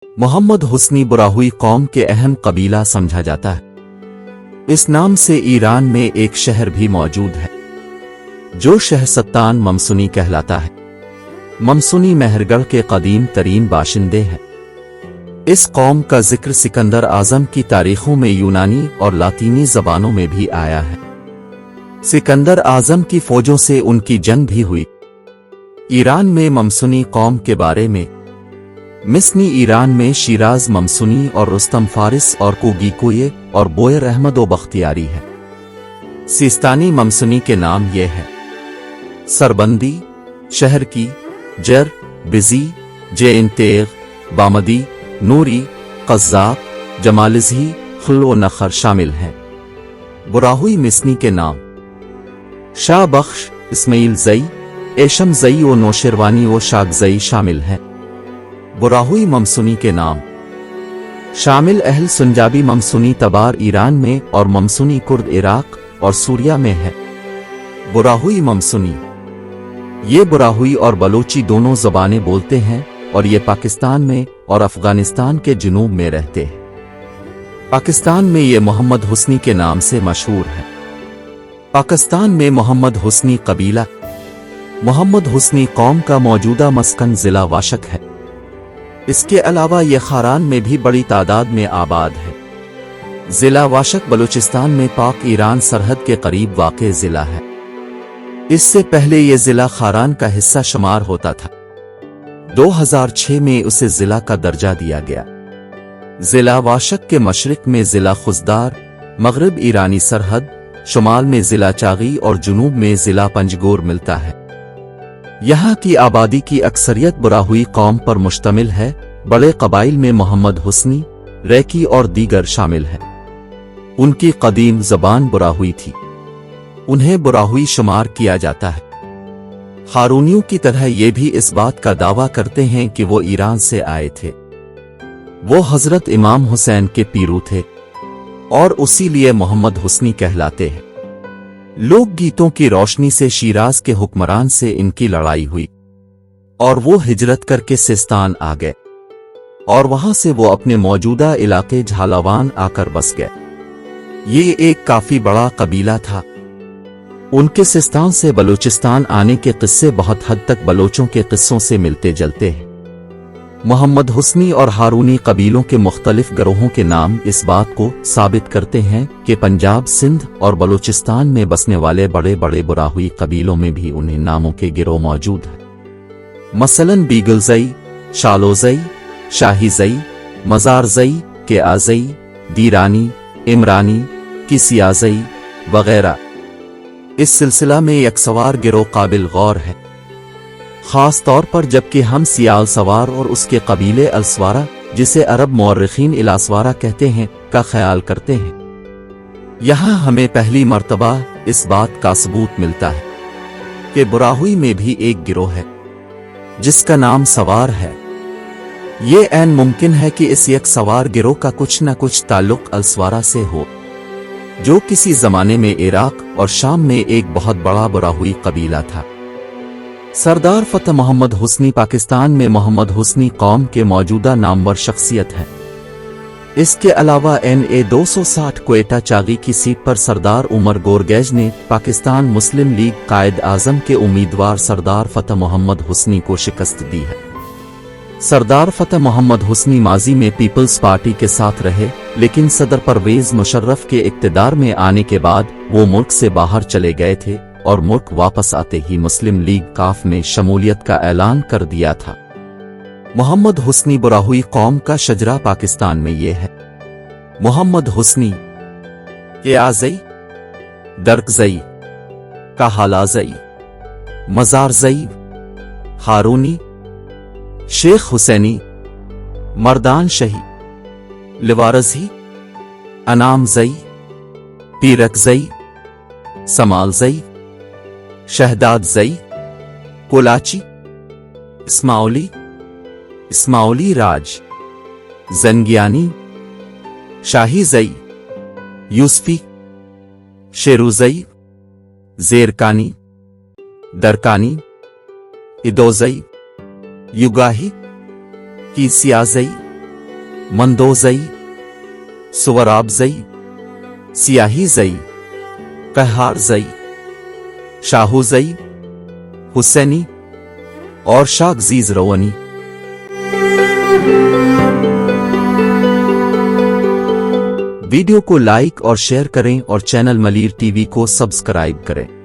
मोहम्मद हुस्नी बुराहुई कौम के अहम कबीला समझा जाता है। इस नाम से ईरान में एक शहर भी मौजूद है जो शहसत्तान ममसुनी कहलाता है। ममसुनी मेहरगढ़ के कदीम तरीन बाशिंदे हैं। इस कौम का जिक्र सिकंदर आजम की तारीखों में यूनानी और लातीनी जबानों में भी आया है। सिकंदर आजम की फौजों से उनकी जंग भी हुई। ईरान में ममसुनी कौम के बारे में मिस्नी ईरान में शिराज ममसुनी और रुस्तम फारिस और कोगीकोये और बोयर अहमद व बख्तियारी है। सिस्तानी ममसुनी के नाम ये है: सरबंदी, शहर की, जर, बिजी, जेइनतेग, बामदी, नूरी, कज़्ज़ाक, जमालिज़ही, खुल व नखर शामिल हैं। बुराहुई मिस्नी के नाम शाह बख्श, इस्माइल ज़ई, एशम ज़ई व नौशेरवानी व शाग ज़ई शामिल हैं। बुराहुई ममसुनी के नाम शामिल अहल सुंजाबी ममसुनी तबार ईरान में और ममसुनी कुर्द इराक और सूरिया में है। बुराहुई ममसुनी ये बुराहुई और बलोची दोनों ज़बानें बोलते हैं और ये पाकिस्तान में और अफगानिस्तान के जुनूब में रहते हैं। पाकिस्तान में ये मोहम्मद हुस्नी के नाम से मशहूर है। पाकिस्तान में मोहम्मद हुस्नी कबीला मोहम्मद हुस्नी कौम का मौजूदा मस्कन ज़िला वाशक है। इसके अलावा ये खारान में भी बड़ी तादाद में आबाद है। ज़िला वाशक बलूचिस्तान में पाक ईरान सरहद के करीब वाक़े ज़िला है। इससे पहले ये ज़िला खारान का हिस्सा शुमार होता था। 2006 में उसे ज़िला का दर्जा दिया गया। ज़िला वाशक के मशरिक में ज़िला खुजदार, मगरिब ईरानी सरहद, शुमाल में ज़िला चागी और जुनूब में ज़िला पंजगोर मिलता है। यहाँ की आबादी की अक्सरियत बुराहुई कौम पर मुश्तमिल है। बड़े कबाइल में मोहम्मद हुस्नी, रैकी और दीगर शामिल हैं। उनकी कदीम ज़बान बुराहुई थी। उन्हें बुराहुई शुमार किया जाता है। हारूनियों की तरह ये भी इस बात का दावा करते हैं कि वो ईरान से आए थे। वो हज़रत इमाम हुसैन के पीरू थे और उसी लिए मोहम्मद हुस्नी कहलाते हैं। लोक गीतों की रोशनी से शिराज के हुक्मरान से इनकी लड़ाई हुई और वो हिजरत करके सिस्तान आ गए और वहां से वो अपने मौजूदा इलाके झालावान आकर बस गए। ये एक काफी बड़ा कबीला था। उनके सिस्तान से बलूचिस्तान आने के किस्से बहुत हद तक बलोचों के किस्सों से मिलते जुलते हैं। मोहम्मद हुस्नी और हारूनी कबीलों के मुख्तलिफ गिरोहों के नाम इस बात को साबित करते हैं कि पंजाब, सिंध और बलूचिस्तान में बसने वाले बड़े बड़े बुराहुई कबीलों में भी उन्हीं नामों के गिरोह मौजूद हैं। मसलन बीगलज़ई, शालोज़ई, शाहीज़ई, मज़ारज़ई, केआज़ई, दीरानी, इमरानी, किसियाज़ई वगैरह। इस सिलसिला में यकसवार गिरोह काबिल गौर है, खास तौर पर जबकि हम सियाल सवार और उसके कबीले अलसवारा, जिसे अरब मौर्रिखीन इलासवारा कहते हैं, का ख्याल करते हैं। यहाँ हमें पहली मर्तबा इस बात का सबूत मिलता है कि बुराहुई में भी एक गिरोह है जिसका नाम सवार है। ये ऐन मुमकिन है कि इस यकसवार गिरोह का कुछ न कुछ ताल्लुक अलसवारा से हो, जो किसी जमाने में इराक और शाम में एक बहुत बड़ा बुराहुई कबीला था। सरदार फतेह मोहम्मद हुस्नी पाकिस्तान में मोहम्मद हुस्नी कौम के मौजूदा नामवर शख्सियत हैं। इसके अलावा NA 260 क्वेटा चागी की सीट पर सरदार उमर गोरगैज ने पाकिस्तान मुस्लिम लीग कायद आजम के उम्मीदवार सरदार फतेह मोहम्मद हुस्नी को शिकस्त दी है। सरदार फतेह मोहम्मद हुस्नी माजी में पीपल्स पार्टी के साथ रहे, लेकिन सदर परवेज मुशर्रफ के इक़्तिदार में आने के बाद वो मुल्क से बाहर चले गए थे और मुल्क वापस आते ही मुस्लिम लीग काफ में शमूलियत का ऐलान कर दिया था। मोहम्मद हुस्नी बुराहुई कौम का शजरा पाकिस्तान में ये है: मोहम्मद हुस्नी, केआज़ई, दरकज़ई, काहलाज़ई, मज़ारज़ई, हारूनी, शेख हुसैनी, मर्दान शही, लिवारज़ी, अनामज़ई, पीरकज़ई, समालज़ई, शहदादज़ई, कोलाची, इस्माउली, इस्माउली राज, जंगियानी, शाहीज़ई, यूसफी, शेरूज़ई, ज़ेरकानी, दरकानी, इदोज़ई, युगाही, कीसियाज़ई, مندوزئی، سوراب زئی، سیاہی زئی، قہار زئی، شاہو زئی، حسینی اور شاگزیز روانی۔ ویڈیو کو لائک اور شیئر کریں اور چینل ملیر ٹی وی کو سبسکرائب کریں۔